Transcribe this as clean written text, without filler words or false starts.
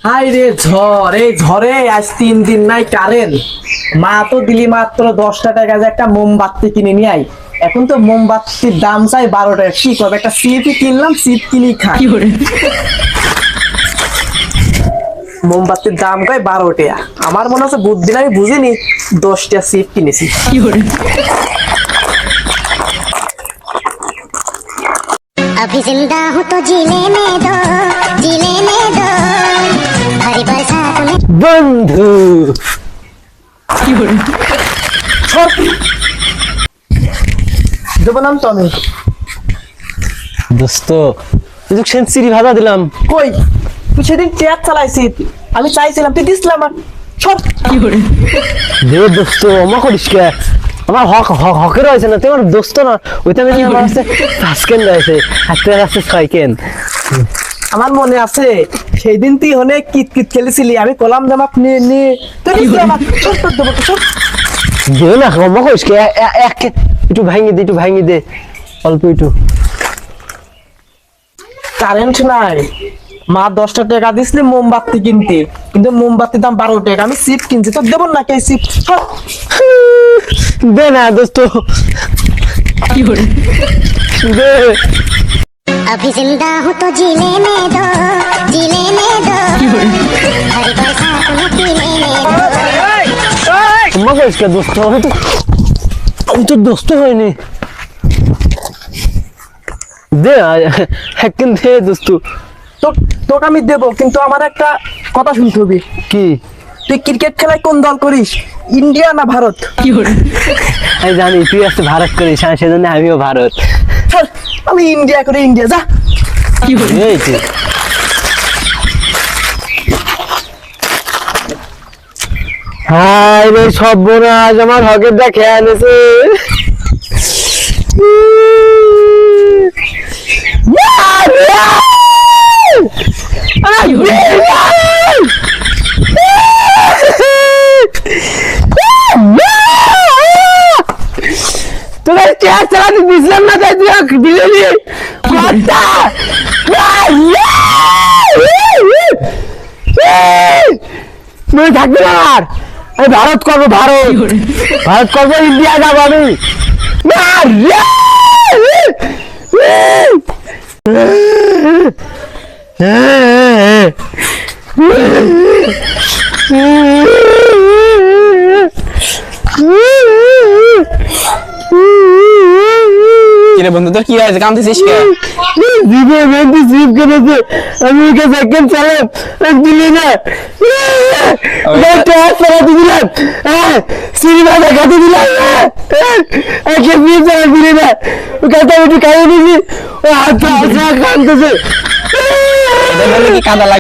High রে ঝড়, এই ঝড়ে আজ 3 দিন নাই কারেন্ট। মা তো দিলি মাত্র 10টা টাকা যে একটা মোমবাতি কিনে নিয়ে আই। এখন তো মোমবাতির দাম চাই 12 টাকা। কি করবে, একটা সিপই কিনলাম, সিপ কিনি খাই। মোমবাতির দাম কয় 12 টাকা। আমার মনে হচ্ছে বুদ্ধি আমি বুঝিনি, 10টা সিপ কিনেছি। अभी जिंदा हूँ तो जीने में दो, जीने में दो, भरी बरसात में। বন্ধু দেবো নাম তো আমি। দোস্ত তুই সেঞ্চুরি ভাড়া দিলাম। কই তুই সেদিন ট্যাপ চালাইছি, আমি চাইছিলাম, তুই দিসলাম আমার সব। দে দোস্ত আমা করিস কে, আমার হকের হয়েছে না, তুই আমার দোস্ত না। ওইটা আমি আমার কাছে 5 কেন রয়েছে, হাতে কাছে 6 কেন। আমার মনে আছে সেই দিন তুই অনেক কিতকিত খেলেছিলি, আমি কলাম জামাপ নিয়ে নিয়ে তুই দিসলি আমার সব তোর দেবো সব। দে না আমা করিস কে, একটু ভাঙি দে অল্প একটু। কারেন্ট নাই, মা 10টা টাকা দিসলি মোমবাতি কিনতে, কিন্তু মোমবাতির দাম 12 টাকা। আমি সিপ কিনছি, তোর দেবো না কে সিপ। দে না দোস্ত, দে। अभी जिंदा हूँ तो जीने में दो, जीने में दो, भरी बरसात में पीने में दो। আমা করিস কে দোস্ত, আমি তো দোস্ত হয়নি। দে একদিন দে দোস্ত। তোকে আমি দেবো, কিন্তু আমার একটা কথা শুনতে হবে। কি? তুই ক্রিকেট খেলায় কোন দল করিস, ইন্ডিয়া না ভারত? আমি জানি তুই আজকে ভারত করিস, হ্যাঁ সেজন্য আমিও ভারত। চল, আমি ইন্ডিয়া করি, ইন্ডিয়া যা। এই যে। হাই রে সর্বনাশ, আমার হকের দা খেয়ে আনেছে। তোরা চেয়ার চালাতে দিছিলাম না, তাই তুই দিলে নি কথা। তুই থাকবি না, আর আমি ভারত করবো, ভারত করবো, ইন্ডিয়া যাবো আমি। না কিরে বন্ধু, তোর কি হয়েছে? কাঁদতেছিস কে? আমি সেকেন্ড চালাম, দিলি না দিলাম, সিনেমা দেখাতে দিলাম, দিলি না কথা একটু খাইয়ে দিছি, ও হাত কাঁদতেছে। কি কাঁদা লাগে?